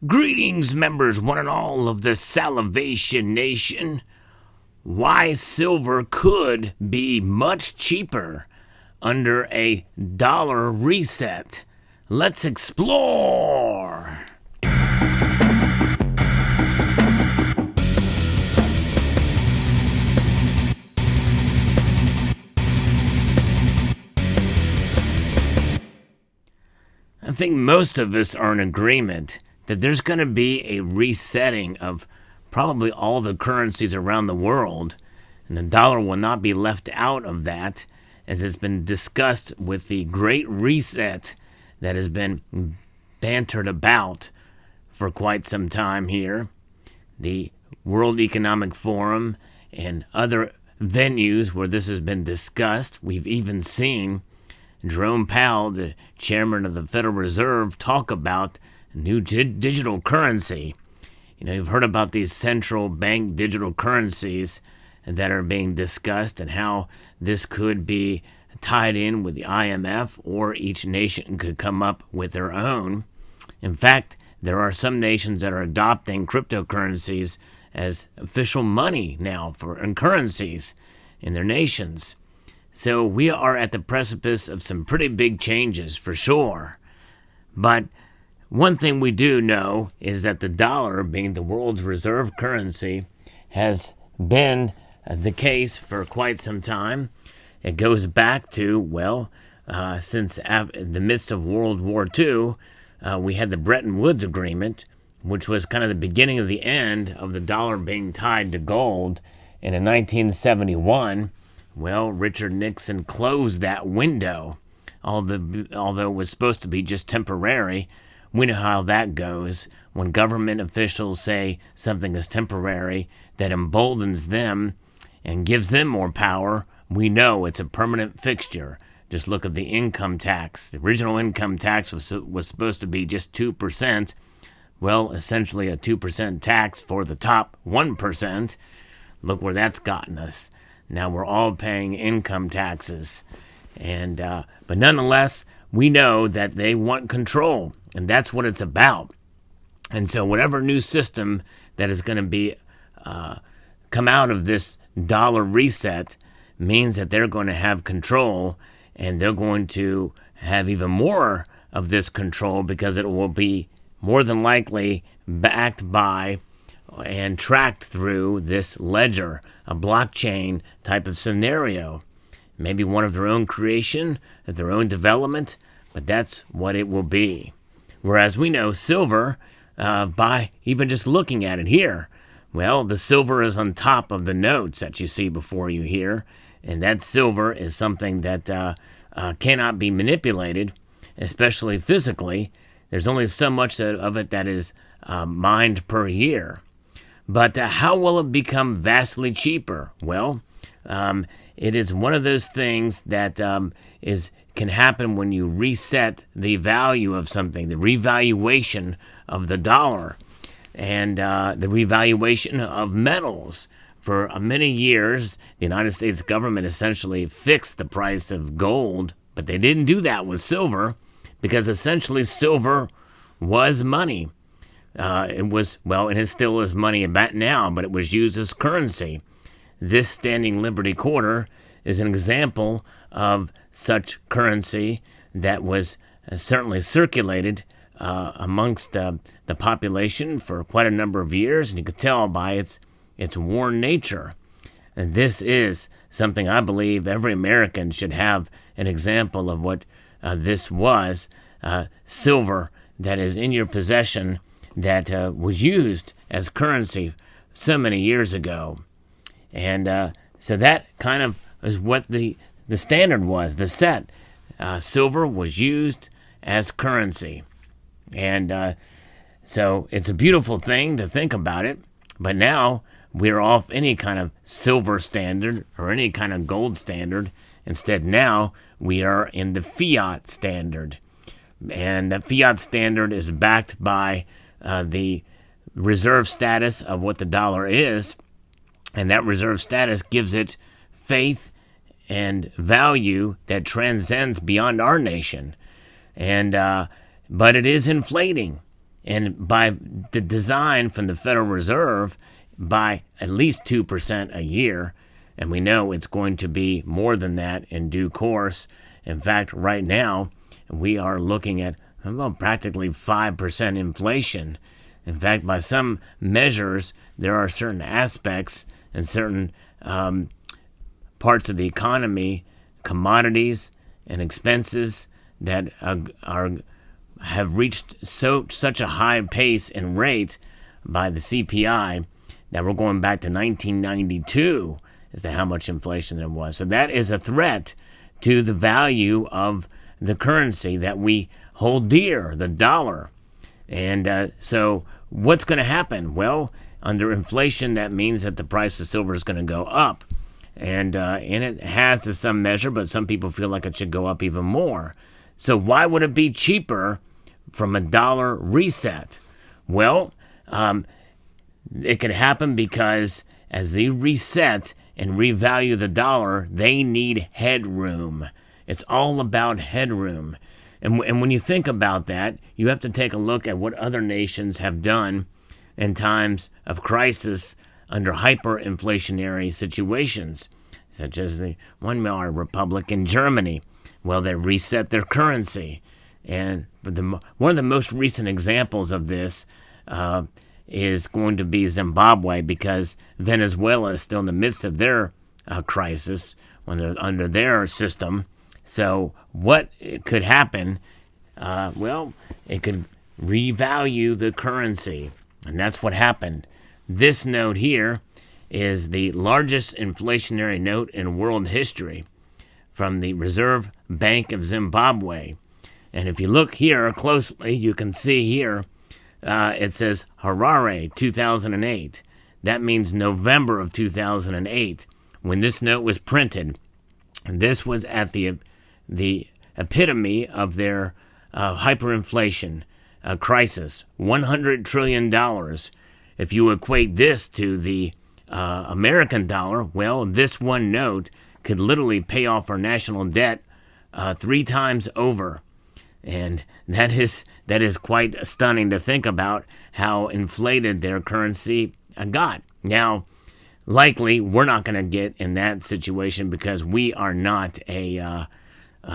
Greetings, members, one and all of the Salivation Nation. Why silver could be much cheaper under a dollar reset. Let's explore. I think most of us are in agreement that there's going to be a resetting of probably all the currencies around the world, and the dollar will not be left out of that, as has been discussed with the Great Reset that has been bantered about for quite some time here. The World Economic Forum and other venues where this has been discussed. We've even seen Jerome Powell, the chairman of the Federal Reserve, talk about new digital currency. You know, you've heard about these central bank digital currencies that are being discussed and how this could be tied in with the IMF, or each nation could come up with their own. In fact, there are some nations that are adopting cryptocurrencies as official money now and currencies in their nations. So we are at the precipice of some pretty big changes for sure. But one thing we do know is that the dollar, being the world's reserve currency, has been the case for quite some time. It goes back to, since the midst of World War II, we had the Bretton Woods Agreement, which was kind of the beginning of the end of the dollar being tied to gold. And in 1971, Richard Nixon closed that window, although it was supposed to be just temporary. We know how that goes. When government officials say something is temporary, that emboldens them and gives them more power, we know it's a permanent fixture. Just look at the income tax. The original income tax was supposed to be just 2%. Essentially a 2% tax for the top 1%. Look where that's gotten us. Now we're all paying income taxes. But nonetheless, we know that they want control, and that's what it's about. And so whatever new system that is going to be come out of this dollar reset means that they're going to have control, and they're going to have even more of this control because it will be more than likely backed by and tracked through this ledger, a blockchain type of scenario. Maybe one of their own creation, of their own development, but that's what it will be. Whereas we know silver, by even just looking at it here, the silver is on top of the notes that you see before you here, and that silver is something that cannot be manipulated, especially physically. There's only so much of it that is mined per year. But how will it become vastly cheaper? It is one of those things that can happen when you reset the value of something, the revaluation of the dollar, and the revaluation of metals. For many years, the United States government essentially fixed the price of gold, but they didn't do that with silver, because essentially silver was money. And it still is money about now, but it was used as currency. This standing Liberty Quarter is an example of such currency that was certainly circulated amongst the population for quite a number of years, and you could tell by its worn nature. And this is something I believe every American should have an example of what this was. Silver that is in your possession that was used as currency so many years ago. And so that kind of is what the standard was, the set. Silver was used as currency. And so it's a beautiful thing to think about it. But now we're off any kind of silver standard or any kind of gold standard. Instead, now we are in the fiat standard. And the fiat standard is backed by the reserve status of what the dollar is, and that reserve status gives it faith and value that transcends beyond our nation. And but it is inflating, And by the design from the Federal Reserve, by at least 2% a year, and we know it's going to be more than that in due course. In fact, right now, we are looking at practically 5% inflation. In fact, by some measures, there are certain aspects and certain parts of the economy, commodities and expenses that have reached such a high pace and rate by the CPI that we're going back to 1992 as to how much inflation there was. So that is a threat to the value of the currency that we hold dear, the dollar. And so what's going to happen? Well, under inflation, that means that the price of silver is going to go up. And it has to some measure, but some people feel like it should go up even more. So why would it be cheaper from a dollar reset? Well, it could happen because as they reset and revalue the dollar, they need headroom. It's all about headroom. And when you think about that, you have to take a look at what other nations have done in times of crisis under hyperinflationary situations, such as the Weimar Republic in Germany. Well, they reset their currency. And one of the most recent examples of this is going to be Zimbabwe, because Venezuela is still in the midst of their crisis when they're under their system. So what could happen? Well, it could revalue the currency, and that's what happened. This note here is the largest inflationary note in world history from the Reserve Bank of Zimbabwe. And if you look here closely, you can see here it says Harare 2008. That means November of 2008 when this note was printed. And this was at the epitome of their hyperinflation crisis, $100 trillion. If you equate this to the American dollar, well, this one note could literally pay off our national debt 3 times over. And that is quite stunning to think about how inflated their currency got. Now, likely, we're not going to get in that situation because we are not a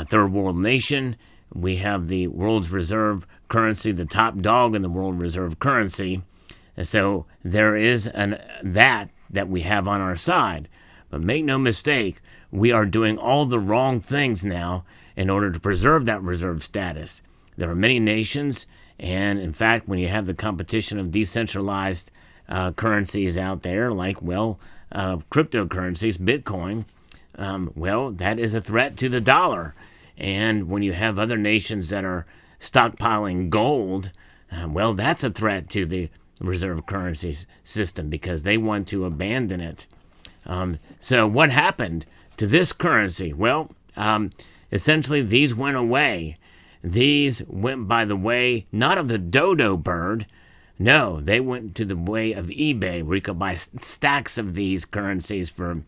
third world nation. We have the world's reserve currency, the top dog in the world reserve currency. And so there is that we have on our side. But make no mistake, we are doing all the wrong things now in order to preserve that reserve status. There are many nations, and in fact, when you have the competition of decentralized currencies out there, like, cryptocurrencies, Bitcoin, that is a threat to the dollar. And when you have other nations that are stockpiling gold, that's a threat to the reserve currency system because they want to abandon it. So what happened to this currency? Well, essentially these went away. These went by the way, not of the dodo bird. No, they went to the way of eBay, where you could buy stacks of these currencies for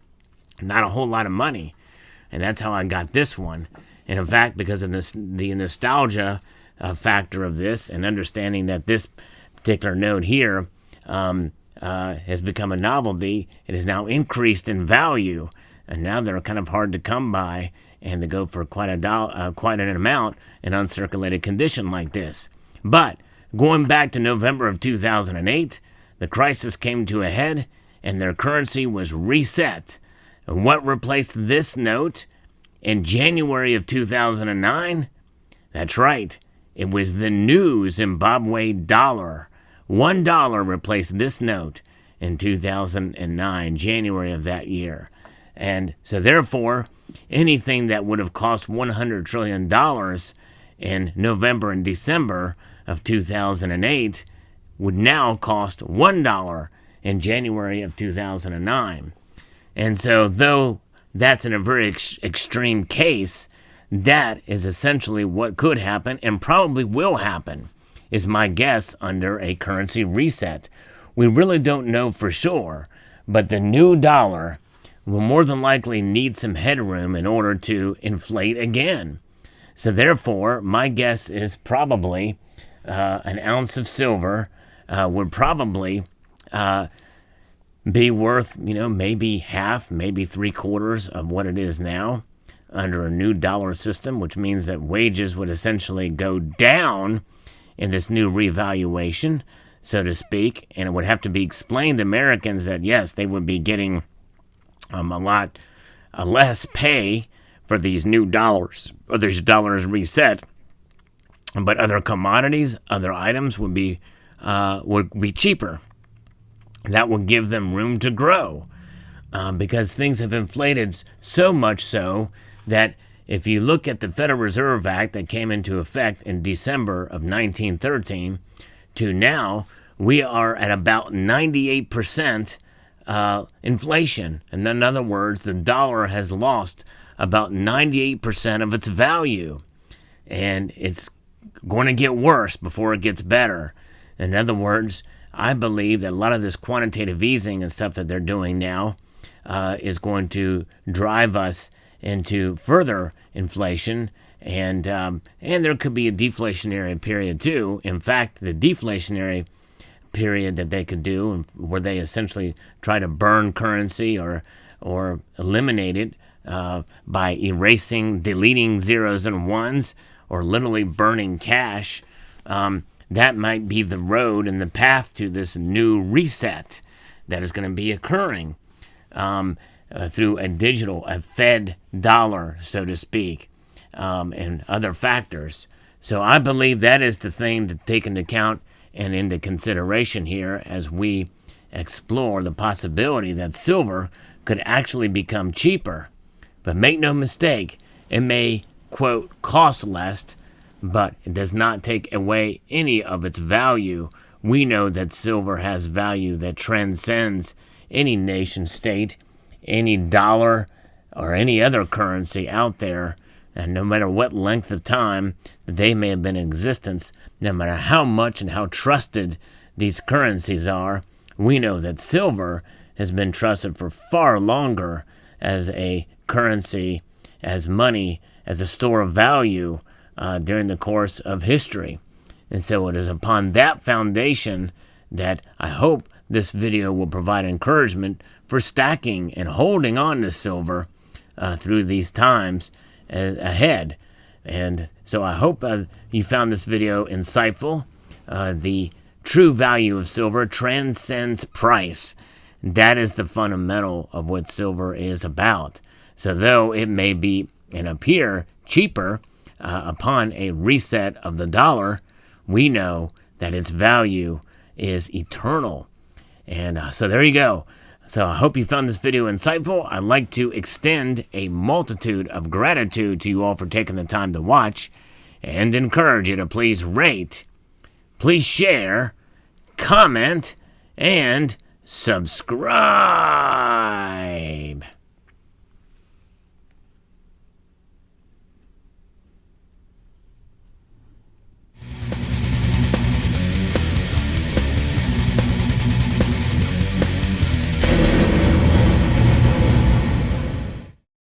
not a whole lot of money. And that's how I got this one. And in fact, because of the nostalgia factor of this and understanding that this particular note here has become a novelty, it is now increased in value. And now they're kind of hard to come by, and they go for quite an amount in uncirculated condition like this. But going back to November of 2008, the crisis came to a head, and their currency was reset. And what replaced this note in January of 2009? That's right, it was the new Zimbabwe dollar. $1 replaced this note in 2009, January of that year. And so therefore, anything that would have cost $100 trillion in November and December of 2008 would now cost $1 in January of 2009. And so though that's in a very extreme case, that is essentially what could happen and probably will happen, is my guess, under a currency reset. We really don't know for sure, but the new dollar will more than likely need some headroom in order to inflate again. So therefore, my guess is probably an ounce of silver would probably be worth, maybe half, maybe 3/4 of what it is now under a new dollar system, which means that wages would essentially go down in this new revaluation, so to speak, and it would have to be explained to Americans that, yes, they would be getting a lot less pay for these new dollars, or these dollars reset, but other commodities, other items would be cheaper. That would give them room to grow, because things have inflated so much so that if you look at the Federal Reserve Act that came into effect in December of 1913 to now, we are at about 98% inflation. And in other words, the dollar has lost about 98% of its value. And it's going to get worse before it gets better. In other words, I believe that a lot of this quantitative easing and stuff that they're doing now is going to drive us into further inflation, and there could be a deflationary period too. In fact, the deflationary period that they could do, where they essentially try to burn currency or eliminate it by erasing, deleting zeros and ones, or literally burning cash, that might be the road and the path to this new reset that is going to be occurring through a Fed dollar, so to speak, and other factors. So I believe that is the thing to take into account and into consideration here as we explore the possibility that silver could actually become cheaper. But make no mistake, it may, quote, cost less, but it does not take away any of its value. We know that silver has value that transcends any nation state, any dollar, or any other currency out there. And no matter what length of time that they may have been in existence, no matter how much and how trusted these currencies are, we know that silver has been trusted for far longer as a currency, as money, as a store of value during the course of history. And so it is upon that foundation that I hope this video will provide encouragement for stacking and holding on to silver through these times ahead. And so I hope you found this video insightful. The true value of silver transcends price. That is the fundamental of what silver is about. So though it may be and appear cheaper upon a reset of the dollar, we know that its value is eternal. And so there you go. So I hope you found this video insightful. I'd like to extend a multitude of gratitude to you all for taking the time to watch, and encourage you to please rate, please share, comment, and subscribe.